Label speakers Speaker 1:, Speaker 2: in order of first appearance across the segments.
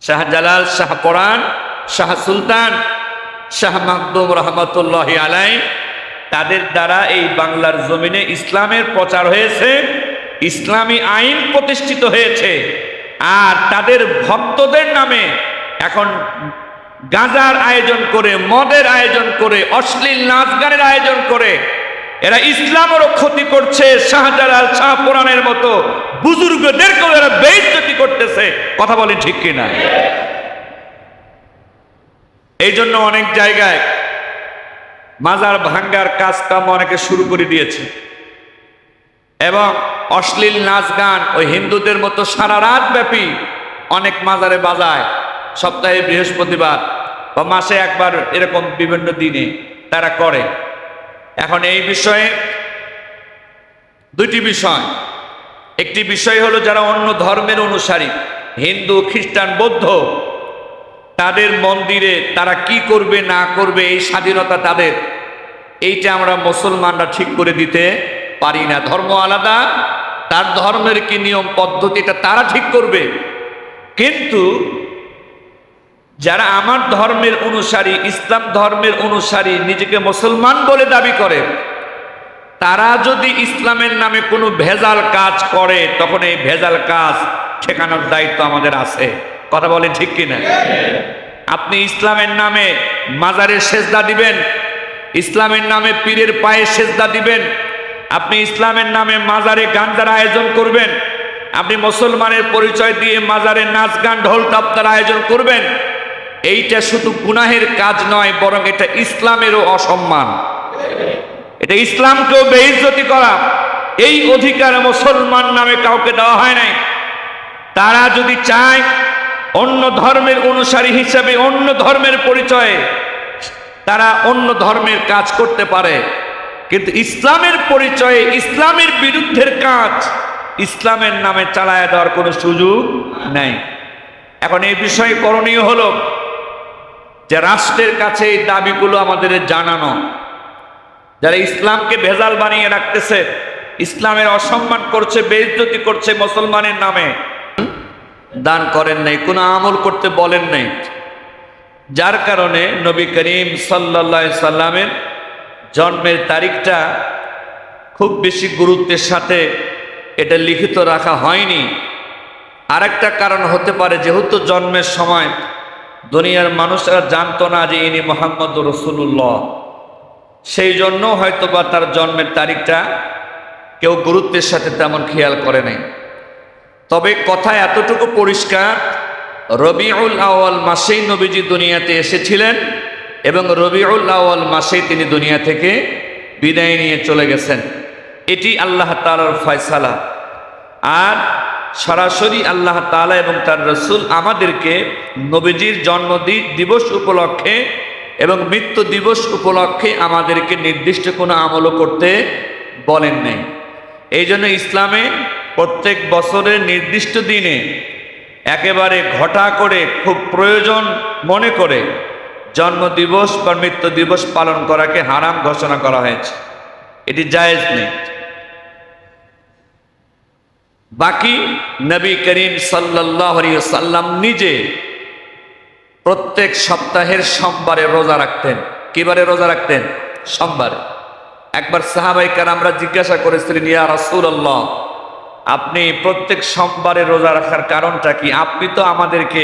Speaker 1: শাহজালাল, শাহ পরাণ, শাহ সুলতান, শাহ মাকদুম রহমতুল্লাহি আলাই, তাদের দ্বারা এই বাংলার জমিনে ইসলামের প্রচার হয়েছে, ইসলামী আইন প্রতিষ্ঠিত হয়েছে। আর তাদের ভক্তদের নামে এখন গাঁজার আয়োজন করে, মদের আয়োজন করে, অশ্লীল নাচ গানের আয়োজন করে এরা ইসলামেরও ক্ষতি করছে। শাহজালাল, শাহ পরাণের মতো বুজুর্গদেরকেও এরা বেইজ্জতি করতেছে। কথা বলেন ঠিক কিনা? এই জন্য অনেক জায়গায় মাজার ভাঙ্গার কাজকাম অনেকে শুরু করে দিয়েছে এবং অশ্লীল নাচ গান ওই হিন্দুদের মতো সারা রাত ব্যাপী অনেক মাজারে বাজায়। সপ্তাহে বৃহস্পতিবার বা মাসে একবার এরকম বিভিন্ন দিনে তারা করে। এখন এই বিষয়ে দুইটি বিষয়। একটি বিষয় হলো যারা অন্য ধর্মের অনুসারী, হিন্দু, খ্রিস্টান, বৌদ্ধ, তাদের মন্দিরে তারা কি করবে না করবে এই স্বাধীনতা তাদের, এইটা আমরা মুসলমানরা ঠিক করে দিতে পারি না। ধর্ম আলাদা, তার ধর্মের কি নিয়ম পদ্ধতি এটা তারা ঠিক করবে। কিন্তু যারা আমার ধর্মের অনুসারী, ইসলাম ধর্মের অনুসারী, নিজেকে মুসলমান বলে দাবি করে, তারা যদি ইসলামের নামে কোনো ভেজাল কাজ করে তখন এই ভেজাল কাজ ঠেকানোর দায়িত্ব আমাদের আছে। কথা বলেন ঠিক কিনা? আপনি ইসলামের নামে মাজারে সেজদা দিবেন, ইসলামের নামে পীরের পায়ে সেজদা দিবেন, আপনি ইসলামের নামে মাজারে গাঞ্জার আয়োজন করবেন, আপনি মুসলমানের পরিচয় দিয়ে মাজারে নাচ গান ঢোল তাপ্তার আয়োজন করবেন, এইটা শুধু গুনাহের কাজ নয়, বরং এটা ইসলামেরও অসম্মান, এটা ইসলামকেও বেইজ্জতি করা। এই অধিকার মুসলমান নামে কাউকে দেওয়া হয় নাই। তারা যদি চায় অন্য ধর্মের অনুসারী হিসেবে, অন্য ধর্মের পরিচয়ে তারা অন্য ধর্মের কাজ করতে পারে, কিন্তু ইসলামের পরিচয়ে ইসলামের বিরুদ্ধের কাজ ইসলামের নামে চালায় দেওয়ার কোনো সুযোগ নাই। এখন এই বিষয়ে করণীয় হলো যে রাষ্ট্রের কাছে এই দাবিগুলো আমাদের জানানো। যারা ইসলামকে ভেজাল বানিয়ে রাখতেছে, ইসলামের অসম্মান করছে, বেইজ্জতি করছে মুসলমানের নামে, দান করেন নাই, কোনো আমল করতে বলেন নাই, যার কারণে নবী করিম সাল্লাল্লাহু আলাইহি সাল্লামের জন্মের তারিখটা খুব বেশি গুরুত্বের সাথে এটা লিখিত রাখা হয়নি। আরেকটা কারণ হতে পারে, যেহেতু জন্মের সময় দুনিয়ার মানুষরা জানতো না যে ইনি মুহাম্মদ রাসূলুল্লাহ, সেই জন্য হয়তোবা তার জন্মের তারিখটা কেউ গুরুত্বের সাথে তেমন খেয়াল করে নাই। তবে কথা এতটুকু পরিষ্কার, রবিউল আউয়াল মাসেই নবীজি দুনিয়াতে এসেছিলেন এবং রবিউল আউয়াল মাসেই তিনি দুনিয়া থেকে বিদায় নিয়ে চলে গেছেন। এটি আল্লাহ তাআলার ফয়সালা। আর সরাসরি আল্লাহ তাআলা এবং তার রাসূল আমাদেরকে নবীজির জন্মদিন দিবস উপলক্ষে এবং মৃত্যু দিবস উপলক্ষে আমাদেরকে নির্দিষ্ট কোনো আমলও করতে বলেন নাই। এই জন্য ইসলামে প্রত্যেক বছরের নির্দিষ্ট দিনে একেবারে ঘটা করে, খুব প্রয়োজন মনে করে জন্মদিবস বা মৃত্যু দিবস পালন করাকে হারাম ঘোষণা করা হয়েছে। এটি জায়েজ নেই। বাকি নবী করিম সাল্লাল্লাহু আলাইহি ওয়াসাল্লাম নিজে প্রত্যেক সপ্তাহের সোমবারে রোজা রাখতেন। কিবারে রোজা রাখতেন? সোমবারে। একবার সাহাবায়ে কেরামরা জিজ্ঞাসা করেছিলেন, ইয়া রাসূলুল্লাহ, আপনি প্রত্যেক সোমবারে রোজা রাখার কারণটা কি? আপনি তো আমাদেরকে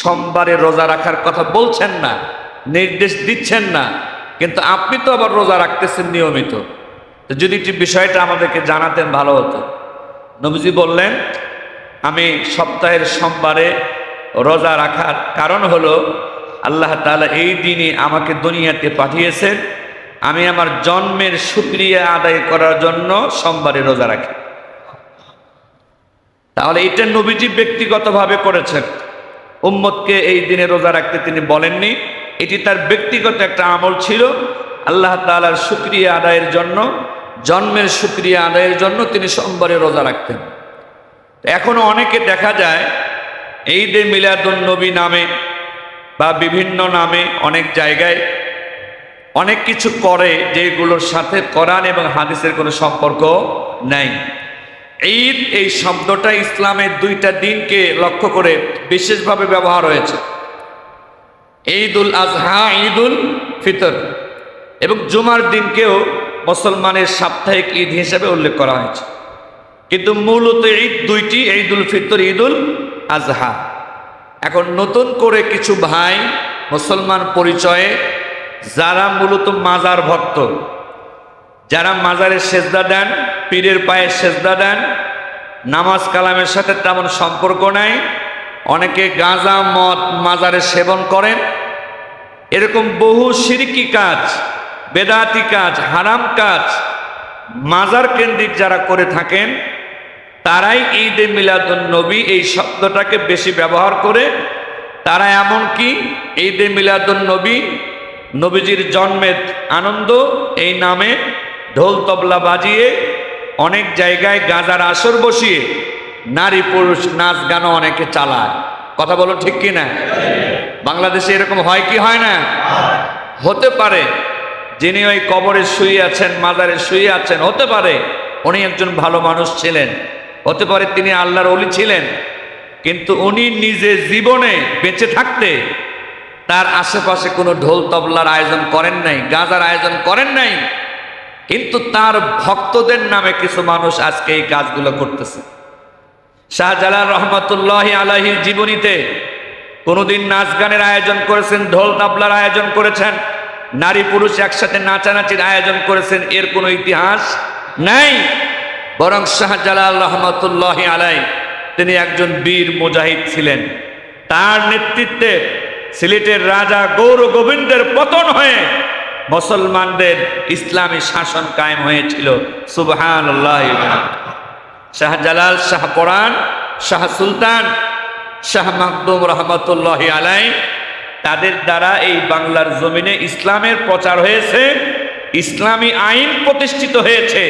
Speaker 1: সোমবারে রোজা রাখার কথা বলছেন না, নির্দেশ দিচ্ছেন না, কিন্তু আপনি তো আবার রোজা রাখতেছেন নিয়মিত, তো যদি বিষয়টা আমাদেরকে জানাতেন ভালো হতো। নবীজি বললেন, আমি সপ্তাহের সোমবারে রোজা রাখার কারণ হলো আল্লাহ তাআলা এই দিনে আমাকে দুনিয়াতে পাঠিয়েছেন, আমি আমার জন্মের শুকরিয়া আদায় করার জন্য সোমবারে রোজা রাখি। তাহলে এটা নবীজি ব্যক্তিগতভাবে করেছেন, উম্মতকে এই দিনে রোজা রাখতে তিনি বলেননি। এটি তার ব্যক্তিগত একটা আমল ছিল, আল্লাহ তাআলার শুকরিয়া আদায়ের জন্য, জন্মের শুকরিয়া আদায়ের জন্য তিনি সোমবারে রোজা রাখতেন। এখনো অনেকে দেখা যায় ঈদে মিলাদুন নবী নামে বা বিভিন্ন নামে অনেক জায়গায় অনেক কিছু করে যেগুলোর সাথে কোরআন এবং হাদিসের কোনো সম্পর্ক নেই। ঈদ এই শব্দটা ইসলামের দুইটা দিনকে লক্ষ্য করে বিশেষভাবে ব্যবহার হয়েছে, ঈদুল আজহা, ঈদুল ফিতর, এবং জুমার দিনকেও মুসলমানের সাপ্তাহিক ঈদ হিসেবে উল্লেখ করা হয়েছে। কিন্তু মূলত ঈদ দুইটি, ঈদুল ফিতর, ঈদুল আজহা। এখন নতুন করে কিছু ভাই মুসলমান পরিচয়ে যারা মূলত মাজার ভক্ত, যারা মাজারে সেজদা দেন, পীরের পায়ে সেজদা দেন, নামাজ কালামের সাথে তেমন সম্পর্ক নাই, অনেকে গাঁজা মদ মাজারে সেবন করেন, এরকম বহু শিরকি কাজ, বেদাতি কাজ, হারাম কাজ মাজার কেন্দ্রিক যারা করে থাকেন, তারাই ঈদে মিলাদুন নবী এই শব্দটাকে বেশি ব্যবহার করে। তারা এমনকি ঈদে মিলাদুন নবী, নবীজির জন্মের আনন্দ এই নামে ঢোল তবলা বাজিয়ে অনেক জায়গায় গাঁজার আসর বসিয়ে নারী পুরুষ নাচ গানও অনেকে চালায়। কথা বলো ঠিক কি না? বাংলাদেশে এরকম হয় কি হয় না? হতে পারে যিনি ওই কবরে শুয়ে আছেন, মাজারে শুয়ে আছেন, হতে পারে উনি একজন ভালো মানুষ ছিলেন, হতে পারে তিনি আল্লাহর ওলি ছিলেন, কিন্তু উনি নিজে জীবনে বেঁচে থাকতে তার আশেপাশে কোনো ঢোল তবলার আয়োজন করেন নাই, গাঁজার আয়োজন করেন নাই, কিন্তু তার ভক্তদের নামে কিছু মানুষ আজকে এই কাজগুলো করতেছে। শাহজালাল রহমতুল্লাহি আলাইহির জীবনীতে কোনোদিন নাচ গানের আয়োজন করেছেন, ঢোল তাবলার আয়োজন করেছেন, নারী পুরুষ একসাথে নাচানাচির আয়োজন করেছেন, এর কোনো ইতিহাস নাই। বরং শাহজালাল রহমতুল্লাহি আলাইহি তিনি একজন বীর মুজাহিদ ছিলেন। তার নেতৃত্বে সিলেটের রাজা গৌর গোবিন্দের পতন হয়ে মুসলমানদের ইসলামী শাসন কায়েম হয়েছিল। সুবহানাল্লাহ। শাহজালাল, শাহ পরাণ, শাহ সুলতান, শাহ মাকদুম রহমতুল্লাহি আলাইহি, তাদের দ্বারা এই বাংলার জমিনে ইসলামের প্রচার হয়েছে, ইসলামী আইন প্রতিষ্ঠিত হয়েছে।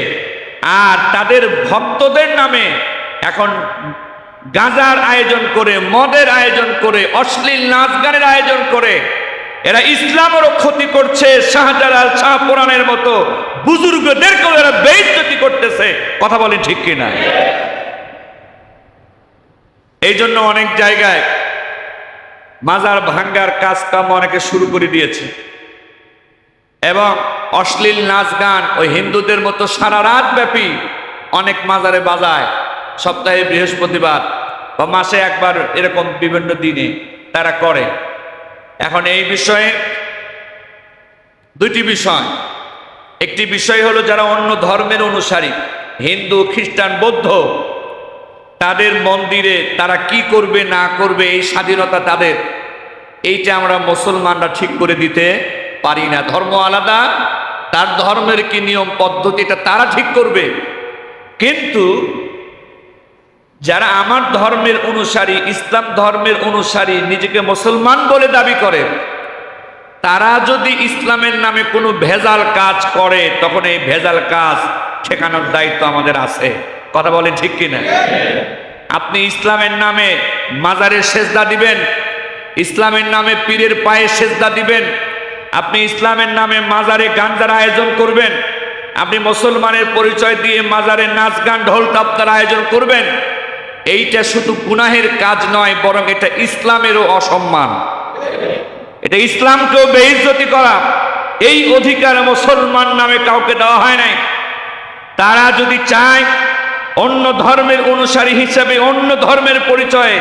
Speaker 1: আর তাদের ভক্তদের নামে এখন গাঁজার আয়োজন করে, মদের আয়োজন করে, অশ্লীল নাচ গানের আয়োজন করে এরা ইসলামেরও ক্ষতি করছে। শাহজালাল, শাহ পরাণের মতো বুজুর্গদেরকেও এরা বেইজ্জতি করতেছে। কথা বলেন ঠিক কিনা? এই জন্য অনেক জায়গায় মাজার ভাঙ্গার কাজ কাম অনেকে শুরু করে দিয়েছে, এবং অশ্লীল নাচ গান ওই হিন্দুদের মতো সারা রাত ব্যাপী অনেক মাজারে বাজায়, সপ্তাহে বৃহস্পতিবার বা মাসে একবার, এরকম বিভিন্ন দিনে তারা করে। এখন এই বিষয়ে দুইটি বিষয়। একটি বিষয় হলো যারা অন্য ধর্মের অনুসারী, হিন্দু, খ্রিস্টান, বৌদ্ধ, তাদের মন্দিরে তারা কি করবে না করবে এই স্বাধীনতা তাদের, এইটা আমরা মুসলমানরা ঠিক করে দিতে পারি না। ধর্ম আলাদা, তার ধর্মের কি নিয়ম পদ্ধতিটা তারা ঠিক করবে। কিন্তু যারা আমার ধর্মের অনুসারী, ইসলাম ধর্মের অনুসারী, নিজেকে মুসলমান বলে দাবি করে, তারা যদি ইসলামের নামে কোনো ভেজাল কাজ করে, তখন এই ভেজাল কাজ ঠেকানোর দায়িত্ব আমাদের আছে। কথা বলেন ঠিক কিনা? আপনি ইসলামের নামে মাজারে সেজদা দিবেন, ইসলামের নামে পীরের পায়ে সেজদা দিবেন, আপনি ইসলামের নামে মাজারে গাঞ্জার আয়োজন করবেন, আপনি মুসলমানের পরিচয় দিয়ে মাজারে নাচ গান ঢোল তাবলার আয়োজন করবেন, এইটা শুধু গুনাহের কাজ নয়, বরং এটা ইসলামেরও অসম্মান, এটা ইসলামকেও বেইজ্জতি করা। এই অধিকার মুসলমান নামে কাউকে দেওয়া হয় নাই। তারা যদি চায় অন্য ধর্মের অনুসারী হিসেবে, অন্য ধর্মের পরিচয়ে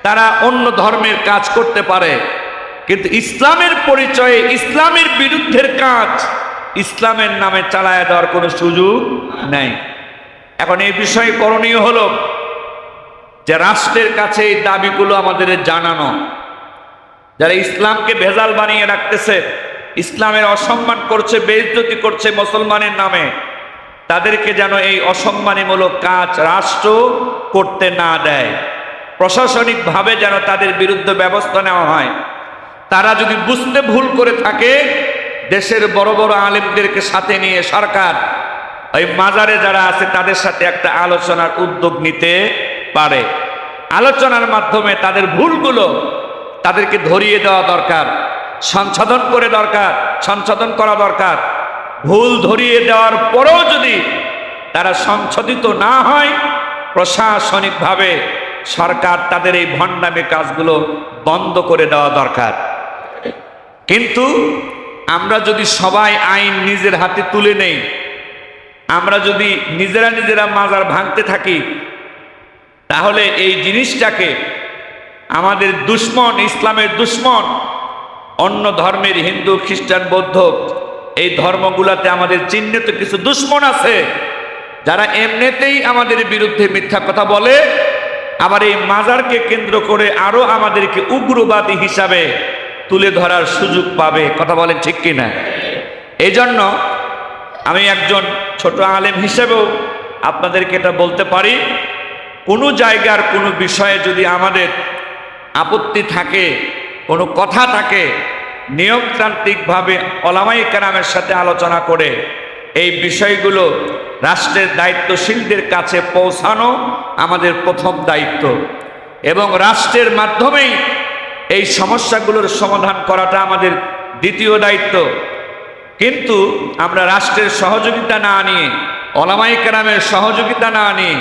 Speaker 1: তারা অন্য ধর্মের কাজ করতে পারে, কিন্তু ইসলামের পরিচয়ে ইসলামের বিরুদ্ধের কাজ ইসলামের নামে চালায় দেওয়ার কোনো সুযোগ নাই। এখন এই বিষয়ে করণীয় হলো যে রাষ্ট্রের কাছে এই দাবিগুলো আমাদের জানানো। যারা ইসলামকে ভেজাল বানিয়ে রাখতেছে, ইসলামের অসম্মান করছে, বেইজ্জতি করছে মুসলমানের নামে, তাদেরকে যেন এই অসম্মানীমূলক কাজ রাষ্ট্র করতে না দেয়। প্রশাসনিকভাবে যেন তাদের বিরুদ্ধে ব্যবস্থা নেওয়া হয়। তারা যদি বুঝতে ভুল করে থাকে, দেশের বড় বড় আলেমদেরকে সাথে নিয়ে সরকার ওই মাজারে যারা আছে তাদের সাথে একটা আলোচনার উদ্যোগ নিতে পারে। আলোচনার মাধ্যমে তাদের ভুলগুলো তাদেরকে ধরিয়ে দেওয়া দরকার, সংশোধন করা দরকার। ভুল ধরিয়ে দেওয়ার পরেও যদি তারা সংশোধিত না হয়, প্রশাসনিকভাবে সরকার তাদের এই ভণ্ডামি কাজগুলো বন্ধ করে দেওয়া দরকার। কিন্তু আমরা যদি সবাই আইন নিজের হাতে তুলে নেই, আমরা যদি নিজেরা মাজার ভাঙতে থাকি, তাহলে এই জিনিসটাকে আমাদের দুশ্মন, ইসলামের দুশ্মন, অন্য ধর্মের হিন্দু, খ্রিস্টান, বৌদ্ধ, এই ধর্মগুলোতে আমাদের চিহ্নিত কিছু দুশ্মন আছে যারা এমনিতেই আমাদের বিরুদ্ধে মিথ্যা কথা বলে, আবার এই মাজারকে কেন্দ্র করে আরো আমাদেরকে উগ্রবাদী হিসাবে তুলে ধরার সুযোগ পাবে। কথা বলেন ঠিক কিনা? এই জন্য আমি একজন ছোট আলেম হিসেবেও আপনাদেরকে এটা বলতে পারি, কোনো জায়গার কোনো বিষয়ে যদি আমাদের আপত্তি থাকে, কোনো কথা থাকে, নিয়মতান্ত্রিকভাবে ওলামায়ে কেরামের সাথে আলোচনা করে এই বিষয়গুলো রাষ্ট্রের দায়িত্বশীলদের কাছে পৌঁছানো আমাদের প্রথম দায়িত্ব, এবং রাষ্ট্রের মাধ্যমেই এই সমস্যাগুলোর সমাধান করাটা আমাদের দ্বিতীয় দায়িত্ব। কিন্তু আমরা রাষ্ট্রের সহযোগিতা না নিয়ে, ওলামায়ে কেরামের সহযোগিতা না নিয়ে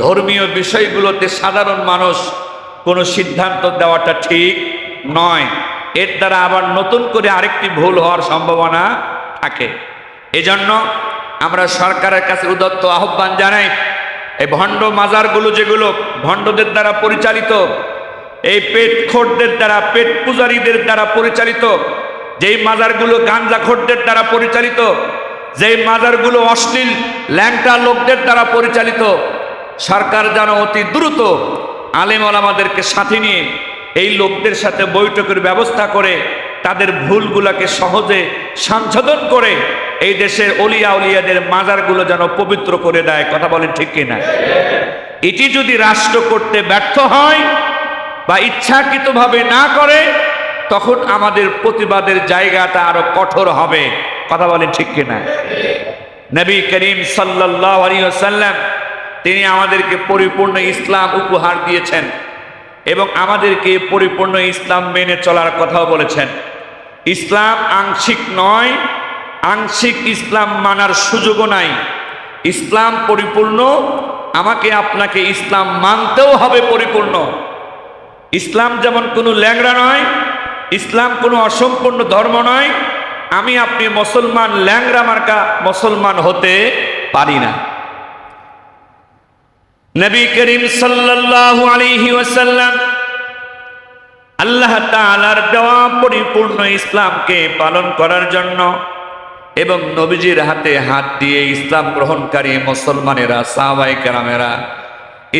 Speaker 1: ধর্মীয় বিষয়গুলোতে সাধারণ মানুষ কোনো সিদ্ধান্ত দেওয়াটা ঠিক নয়। এর দ্বারা আবার নতুন করে আরেকটি ভুল হওয়ার সম্ভাবনা থাকে। এজন্য আমরা সরকারের কাছে উদাত্ত আহ্বান জানাই, এই ভণ্ড মাজারগুলো যেগুলো ভণ্ডদের দ্বারা পরিচালিত, এই পেটখোরদের দ্বারা, পেট পূজারীদের দ্বারা পরিচালিত, যেই মাজারগুলো গাঞ্জাখোরদের দ্বারা পরিচালিত, যেই মাজারগুলো অশ্লীল ল্যাংটা লোকদের দ্বারা পরিচালিত, সরকার যেন অতি দ্রুত আলেম ওলামাদেরকে সাথে নিয়ে এই লোকদের সাথে বৈঠকের ব্যবস্থা করে তাদের ভুলগুলোকে সহজে সংশোধন করে এই দেশের অলিয়া উলিয়াদের মাজারগুলো যেন পবিত্র করে দেয়। কথা বলেন ঠিক কিনা? এটি যদি রাষ্ট্র করতে ব্যর্থ হয় বা ইচ্ছাকৃতভাবে না করে, তখন আমাদের প্রতিবাদের জায়গাটা আরো কঠোর হবে। কথা বলেন ঠিক কিনা? নবী করিম সাল্লাল্লাহু আলাইহি ওয়াসাল্লাম তিনি আমাদেরকে পরিপূর্ণ ইসলাম উপহার দিয়েছেন এবং আমাদেরকে পরিপূর্ণ ইসলাম মেনে চলার কথাও বলেছেন। ইসলাম আংশিক নয়, আংশিক ইসলাম মানার সুযোগও নাই। ইসলাম পরিপূর্ণ, আমাকে আপনাকে ইসলাম মানতেও হবে পরিপূর্ণ। ইসলাম যেমন কোনো ল্যাংড়া নয়, ইসলাম কোনো অসম্পূর্ণ ধর্ম নয়। আমি আপনি মুসলমান ল্যাংড়া মার্কা মুসলমান হতে পারি না। নবী করিম সাল্লাল্লাহু আলাইহি ওয়াসাল্লাম আল্লাহ তাআলার দেওয়া পরিপূর্ণ ইসলামকে পালন করার জন্য এবং নবীজির হাতে হাত দিয়ে ইসলাম গ্রহণকারী মুসলমানেরা, সাহাবায়ে কেরামেরা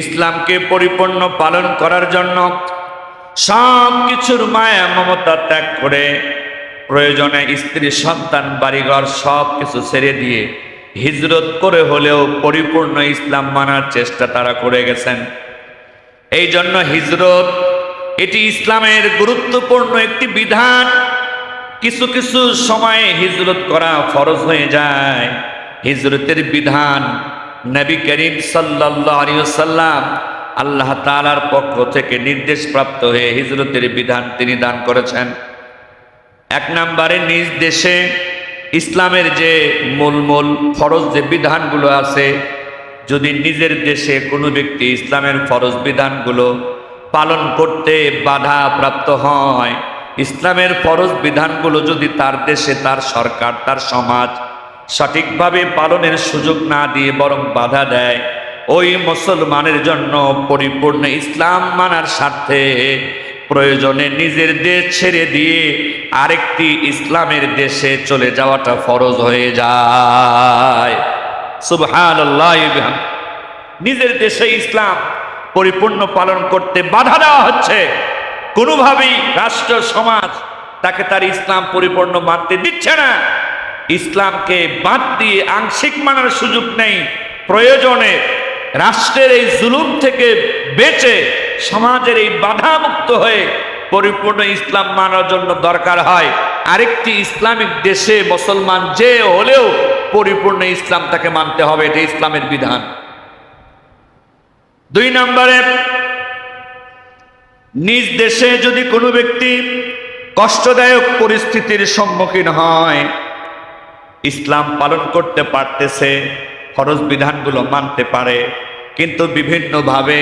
Speaker 1: ইসলামকে পরিপূর্ণ পালন করার জন্য সব কিছুর মায়া মমতা ত্যাগ করে প্রয়োজনে স্ত্রী, সন্তান, বাড়িঘর সব কিছু ছেড়ে দিয়ে হিজরত করে হলেও পরিপূর্ণ ইসলাম মানার চেষ্টা তারা করে গেছেন। এই জন্য হিজরত এটি ইসলামের গুরুত্বপূর্ণ একটি বিধান। কিছু কিছু সময়ে হিজরত করা ফরজ হয়ে যায়। হিজরতের বিধান নবী করিম সাল্লাল্লাহু আলাইহি ওয়াসাল্লাম আল্লাহ তাআলার পক্ষ থেকে নির্দেশপ্রাপ্ত হয়ে হিজরতের বিধান তিনি দান করেছেন। এক নম্বরে নিজ দেশে ইসলামের যে মূল ফরজ যে বিধানগুলো আছে, যদি নিজের দেশে কোনো ব্যক্তি ইসলামের ফরজ বিধানগুলো পালন করতে বাধা প্রাপ্ত হয়, ইসলামের ফরজ বিধানগুলো যদি তার দেশে তার সরকার, তার সমাজ সঠিকভাবে পালনের সুযোগ না দিয়ে বরং বাধা দেয়, ওই মুসলমানের জন্য পরিপূর্ণ ইসলাম মানার স্বার্থে প্রয়োজনে নিজের দেশ ছেড়ে দিয়ে আরেকটি ইসলামের দেশে চলে যাওয়াটা ফরজ হয়ে যায়। সুবহানাল্লাহ। নিজের দেশে ইসলাম পরিপূর্ণ পালন করতে বাধা দেওয়া হচ্ছে, কোনোভাবেই রাষ্ট্র সমাজ তাকে তার ইসলাম পরিপূর্ণ মানতে দিচ্ছে না। ইসলামকে বাদ দিয়ে আংশিক মানার সুযোগ নেই। প্রয়োজনে রাষ্ট্রের এই জুলুম থেকে বেঁচে সমাজের এই বাধামুক্ত হয়ে পরিপূর্ণ ইসলাম মানার জন্য দরকার হয় আরেকটি ইসলামিক দেশে মুসলমান যে হলেও পরিপূর্ণ ইসলাম তাকে মানতে হবে। এটা ইসলামের বিধান। দুই নম্বরে, নিজ দেশে যদি কোনো ব্যক্তি কষ্টদায়ক পরিস্থিতির সম্মুখীন হয়, ইসলাম পালন করতে পারতেছে ফরজ বিধানগুলো মানতে পারে, কিন্তু বিভিন্নভাবে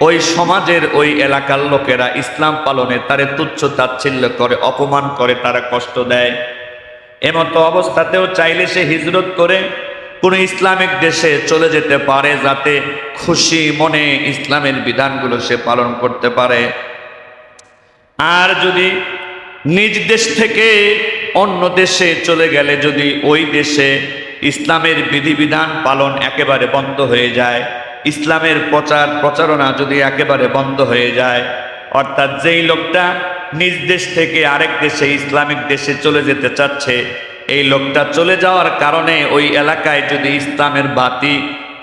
Speaker 1: ওই সমাজের ওই এলাকার লোকেরা ইসলাম পালনে তারে তুচ্ছ তাচ্ছিল্য করে, অপমান করে, তারা কষ্ট দেয়। এমতো অবস্থাতেও চাইলে সে হিজরত করে কোনো ইসলামিক দেশে চলে যেতে পারে, যাতে খুশি মনে ইসলামের বিধানগুলো সে পালন করতে পারে। আর যদি নিজ দেশ থেকে অন্য দেশে চলে গেলে যদি ওই দেশে ইসলামের বিধিবিধান পালন একেবারে বন্ধ হয়ে যায়, ইসলামের প্রচারণা যদি একেবারে বন্ধ হয়ে যায়, অর্থাৎ যেই লোকটা নিজ দেশ থেকে আরেক দেশে ইসলামিক দেশে চলে যেতে চাচ্ছে, এই লোকটা চলে যাওয়ার কারণে ওই এলাকায় যদি ইসলামের বাতি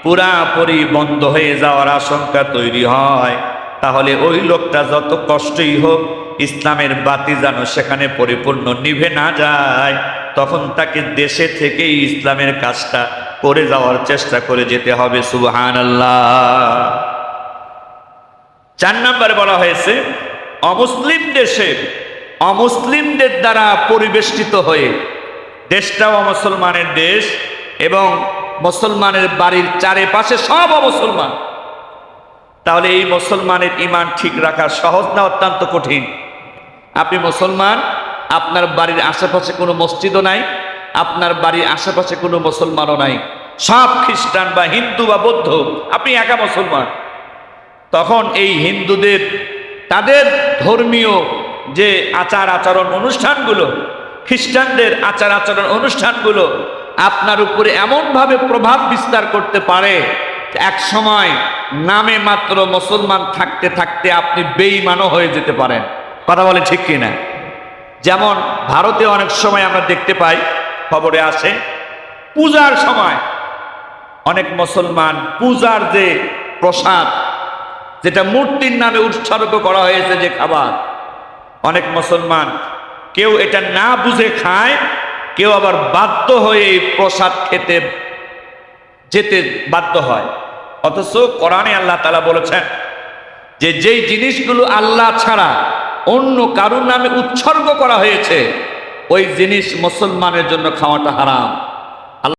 Speaker 1: পুরাপুরি বন্ধ হয়ে যাওয়ার আশঙ্কা তৈরি হয়, তাহলে ওই লোকটা যত কষ্টই হোক ইসলামের বাতি যেন সেখানে পরিপূর্ণ নিভে না যায়, তখন তাকে দেশে থেকেই ইসলামের কাজটা করে যাওয়ার চেষ্টা করে যেতে হবে। সুবহানাল্লাহ। 4 নম্বরে বলা হয়েছে অমুসলিম দেশে অমুসলিমদের দ্বারা পরিবেষ্টিত হয়ে, দেশটাও অমুসলমানের দেশ এবং মুসলমানের বাড়ির চারিপাশে সব অমুসলমান, তাহলে এই মুসলমানের ঈমান ঠিক রাখা সহজ না অত্যন্ত কঠিন? আপনি মুসলমান, আপনার বাড়ির আশেপাশে কোনো মসজিদও নাই, আপনার বাড়ির আশেপাশে কোনো মুসলমানও নাই, সব খ্রিস্টান বা হিন্দু বা বৌদ্ধ, আপনি একা মুসলমান। তখন এই হিন্দুদের তাদের ধর্মীয় যে আচার আচরণ অনুষ্ঠানগুলো, খ্রিস্টানদের আচার আচরণ অনুষ্ঠানগুলো আপনার উপরে এমনভাবে প্রভাব বিস্তার করতে পারে, এক সময় নামে মাত্র মুসলমান থাকতে থাকতে আপনি বেঈমানও হয়ে যেতে পারেন। কথা বলে ঠিক কিনা? যেমন ভারতে অনেক সময় আমরা দেখতে পাই, খবরে আসে, পূজার সময় অনেক মুসলমান পূজার যে প্রসাদ, যেটা মূর্তির নামে উৎসর্গ করা হয়েছে যে খাবার, অনেক মুসলমান কেউ এটা না বুঝে খায়, কেউ আবার বাধ্য হয়ে এই প্রসাদ খেতে যেতে বাধ্য হয়। অথচ কোরআনে আল্লাহ তাআলা বলেছেন যে যেই জিনিসগুলো আল্লাহ ছাড়া অন্য কারুর নামে উৎসর্গ করা হয়েছে, ওই জিনিস মুসলমানের জন্য খাওয়াটা হারাম।